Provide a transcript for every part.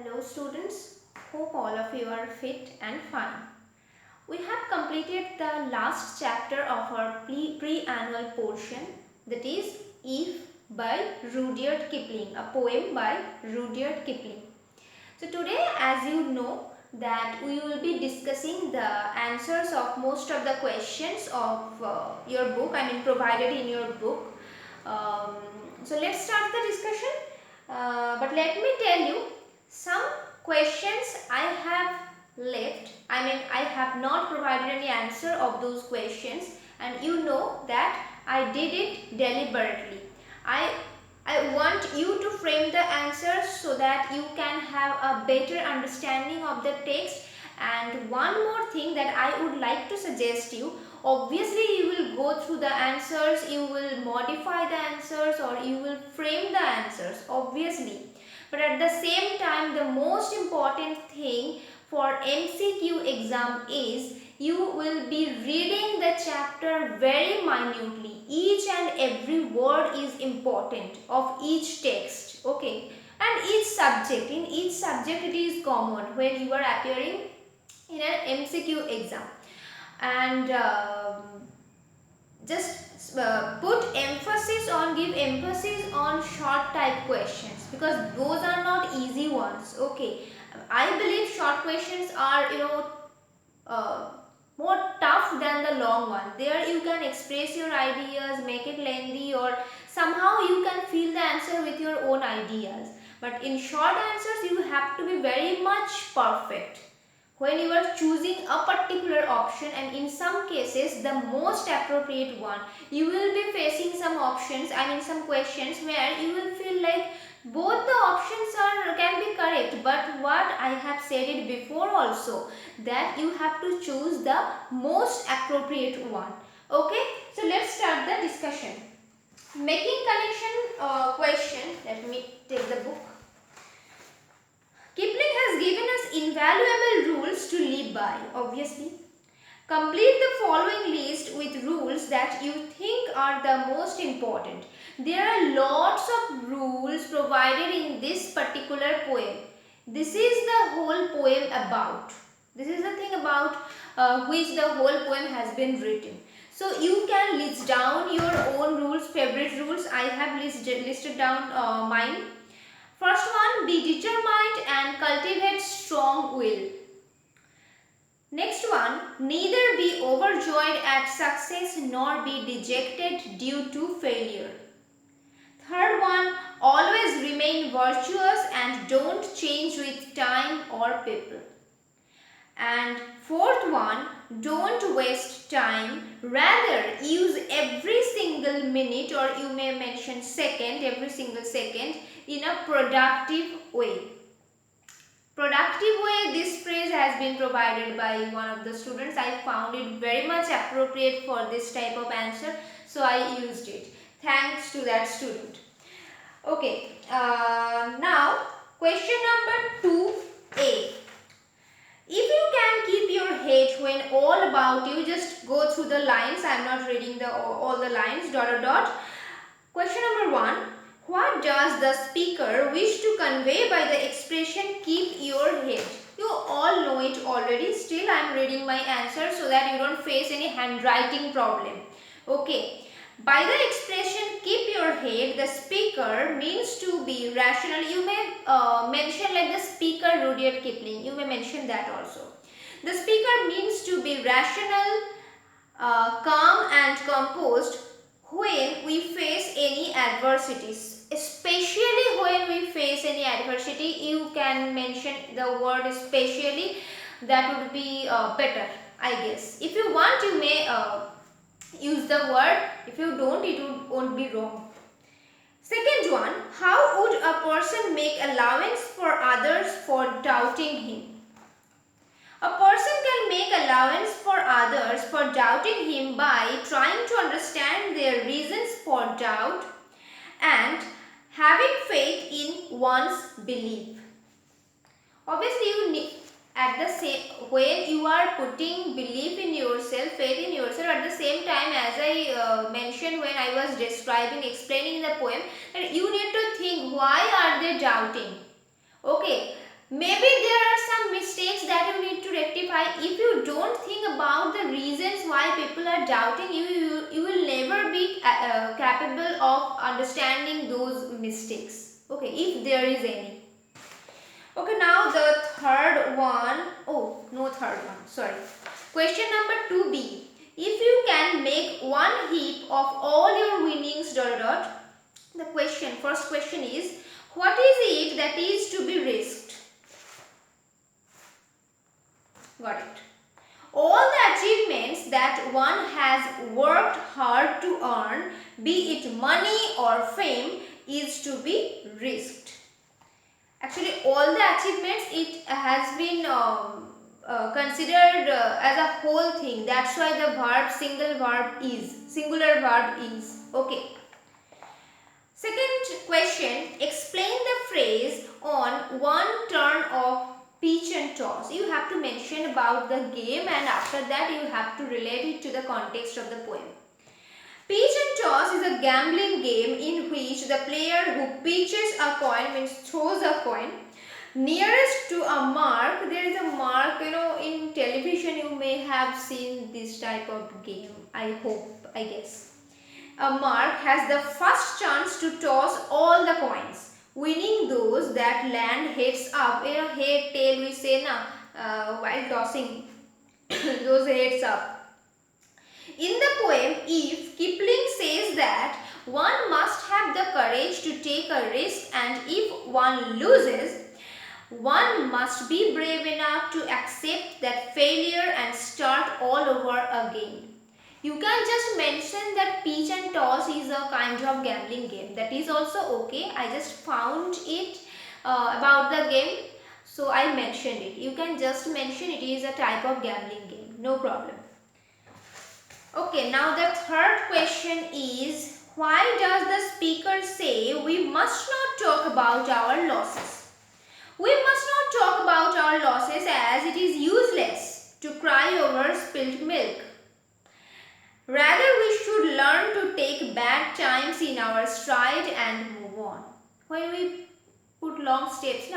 Hello students, hope all of you are fit and fine. We have completed the last chapter of our pre-annual portion, that is Eve by Rudyard Kipling, a poem by Rudyard Kipling. So today, as you know, that we will be discussing the answers of most of the questions of your book, provided in your book. Um, so let's start the discussion. But let me tell you, some questions I have left. I have not provided any answer of those questions, and you know that I did it deliberately. I I want you to frame the answers so that you can have a better understanding of the text. And one more thing that I would like to suggest you, obviously you will go through the answers, you will modify the answers, or you will frame the answers, obviously. But at the same time, the most important thing for MCQ exam is you will be reading the chapter very minutely. Each and every word is important of each text, okay? And each subject, in each subject it is common when you are appearing in an MCQ exam. And just give emphasis on short type questions, because those are not easy ones, okay? I believe short questions are uh, more tough than the long one. There you can express your ideas, make it lengthy, or somehow you can feel the answer with your own ideas. But in short answers you have to be very much perfect when you are choosing a particular option, and in some cases the most appropriate one. You will be facing some options, some questions where you will feel like both the options can be correct, but what I have said it before also, that you have to choose the most appropriate one. Okay, so let's start the discussion. Making connection question. Let me take the book. Kipling has given us invaluable rules to live by, obviously. Complete the following list with rules that you think are the most important. There are lots of rules provided in this particular poem. This is the whole poem about. This is the thing about which the whole poem has been written. So you can list down your own rules, favorite rules. I have listed down mine. First one, be determined and cultivate strong will. Next one, neither be overjoyed at success nor be dejected due to failure. Third one, always remain virtuous and don't change with time or people. And fourth one, don't waste time, rather use every single minute, or you may mention second, every single second, in a productive way. Productive way, this phrase has been provided by one of the students. I found it very much appropriate for this type of answer, so I used it. Thanks to that student. Okay, now question number 2A. If you can keep your head when all about you, just go through the lines. I am not reading all the lines, dot dot dot. Question number 1. What does the speaker wish to convey by the expression keep your head? You all know it already. Still I am reading my answer so that you don't face any handwriting problem. Okay. By the expression keep your head, the speaker means to be rational. You may mention like the speaker Rudyard Kipling. You may mention that also. The speaker means to be rational, calm and composed when we face any adversities. Especially when we face any adversity, you can mention the word especially. That would be better, I guess. If you want, you may use the word. If you don't, it won't be wrong. Second one, how would a person make allowance for others for doubting him? A person can make allowance for others for doubting him by trying to understand their reasons for doubt and having faith in one's belief. Obviously, you need when you are putting belief in yourself, faith in yourself, at the same time, as I mentioned when I was explaining the poem, that you need to think, why are they doubting? Okay, Maybe there are some mistakes that you need to rectify. If you don't think about the reasons why people are doubting you, you will never be capable of understanding those mistakes. Okay, if there is any. Okay, now the third one. Oh, no third one. Sorry. Question number 2b. If you can make one heap of all your winnings dot dot. The first question is, what is it that is to be risked? Got it. All the achievements that one has worked hard to earn, be it money or fame, is to be risked. Actually, all the achievements, it has been considered as a whole thing. That's why the verb, singular verb is. Okay. Second question, explain the phrase on one turn of peach and toss. You have to mention about the game, and after that you have to relate it to the context of the poem. Peach and toss is a gambling game in which the player who pitches a coin, means throws a coin, nearest to a mark. There is a mark, in television you may have seen this type of game, I guess. A mark has the first chance to toss all the coins, winning those that land heads up. Head, tail we say while tossing those heads up. In the poem, if Kipling says that one must have the courage to take a risk, and if one loses, one must be brave enough to accept that failure and start all over again. You can just mention that peach and toss is a kind of gambling game. That is also okay. I just found it about the game, so I mentioned it. You can just mention it is a type of gambling game. No problem. Okay, now the third question is, why does the speaker say we must not talk about our losses? We must not talk about our losses as it is useless to cry over spilt milk. Rather, we should learn to take bad times in our stride and move on. When we put long steps,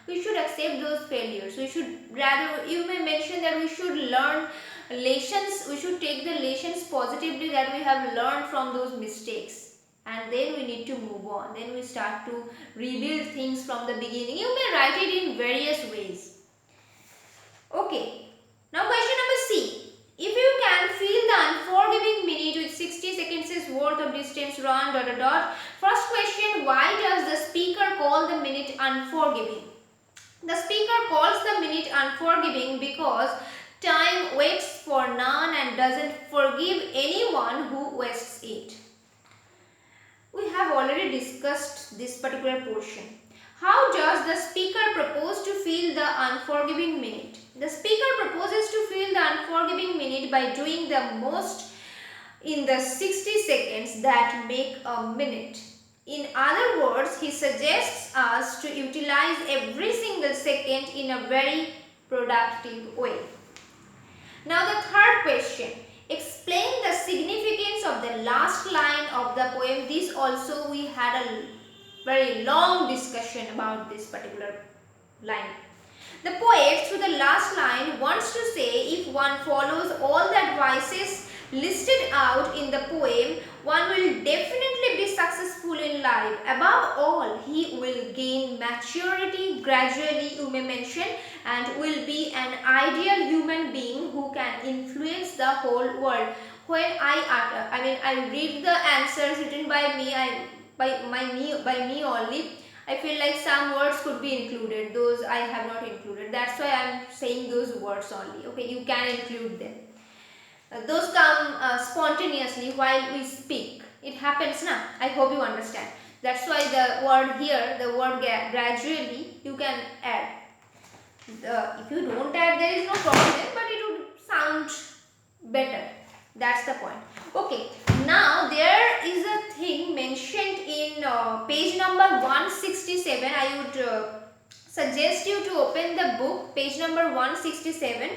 we should accept those failures. You may mention that we should learn lessons, we should take the lessons positively that we have learned from those mistakes. And then we need to move on. Then we start to rebuild things from the beginning. You may write it in various ways. Okay. Now question number C. If you can feel the unforgiving minute with 60 seconds worth of distance run ... First question, why does the speaker call the minute unforgiving? The speaker calls the minute unforgiving because time waits for none and doesn't forgive anyone who wastes it. We have already discussed this particular portion. How does the speaker propose to fill the unforgiving minute? The speaker proposes to fill the unforgiving minute by doing the most in the 60 seconds that make a minute. In other words, he suggests us to utilize every single second in a very productive way. Now the third question. Explain the significance of the last line of the poem. This also we had a very long discussion about this particular line. The poet, through the last line, wants to say if one follows all the advices listed out in the poem, one will definitely be successful in life. Above all, he will gain maturity gradually, you may mention, and will be an ideal human being who can influence the whole world. When I read the answers written by me, by me only, I feel like some words could be included. Those I have not included. That's why I am saying those words only. Okay, you can include them. Those come spontaneously while we speak. It happens now. I hope you understand. That's why the word here, the word gradually, you can add. If you don't add, there is no problem, but it would sound better. That's the point. Okay, now there is a thing mentioned in page number 167. I would suggest you to open the book, page number 167.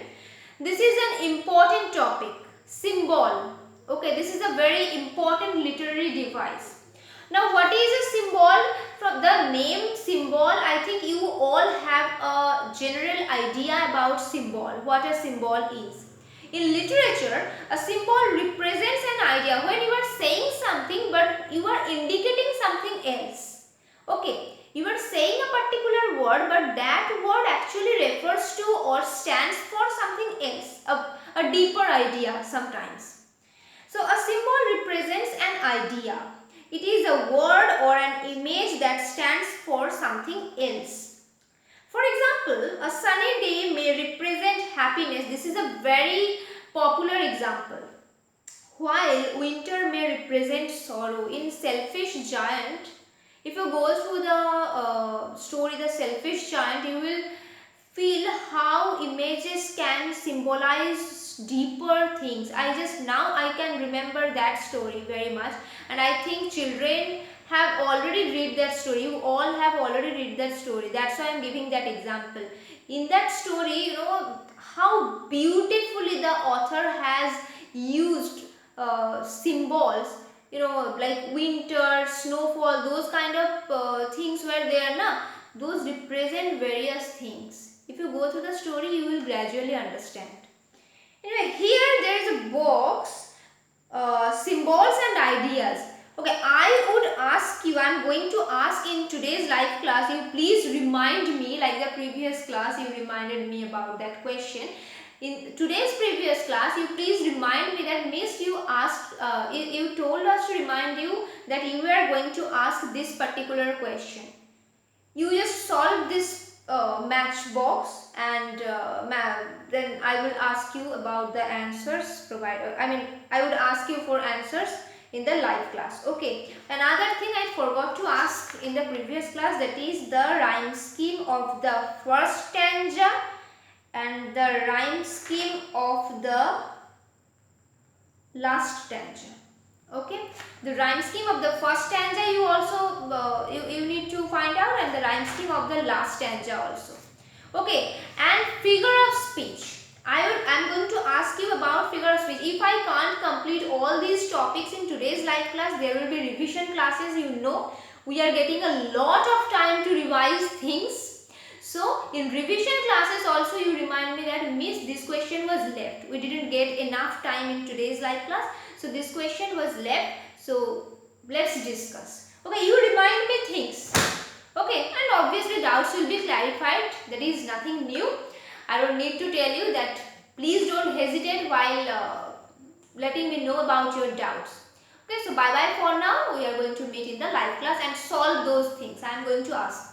This is an important topic, symbol. Okay, this is a very important literary device. Now what is a symbol? From the name symbol, I think you all have a general idea about symbol, what a symbol is. In literature, a symbol represents an idea when you are saying something but you are indicating something else. Okay, you are saying a particular word but that word actually refers to or stands for something else, a deeper idea sometimes. So a symbol represents an idea. It is a word or an image that stands for something else. For example, a sunny day may represent happiness. This is a very popular example. While winter may represent sorrow. In Selfish Giant, if you go through the story The Selfish Giant, you will feel how images can symbolize deeper things. I can remember that story very much, and I think children have already read that story. You all have already read that story. That's why I'm giving that example. In that story, how beautifully the author has used symbols, like winter, snowfall, those kind of things were there, na? Those represent various things. If you go through the story, you will gradually understand. Anyway, here there is a box, symbols and ideas. Okay, I'm going to ask in today's live class, you please remind me, like the previous class you reminded me about that question. In today's previous class, you please remind me that miss, you told us to remind you that you were going to ask this particular question. You just solve this matchbox, and then I will ask you about the answers provided. I would ask you for answers in the live class. Okay, another thing I forgot to ask in the previous class, that is the rhyme scheme of the first stanza and the rhyme scheme of the last stanza. Okay, the rhyme scheme of the first stanza you also you need to find out, and the rhyme scheme of the last stanza also. Okay, and figure of speech. I'm going to ask you about figure of speech. If I can't complete all these topics in today's live class, there will be revision classes. We are getting a lot of time to revise things. So in revision classes also you remind me that miss, this question was left. We didn't get enough time in today's live class. So this question was left. So let's discuss. Okay, you remind me things. Okay, and obviously doubts will be clarified. That is nothing new. I don't need to tell you that. Please don't hesitate while letting me know about your doubts. Okay, so bye bye for now. We are going to meet in the live class and solve those things I am going to ask.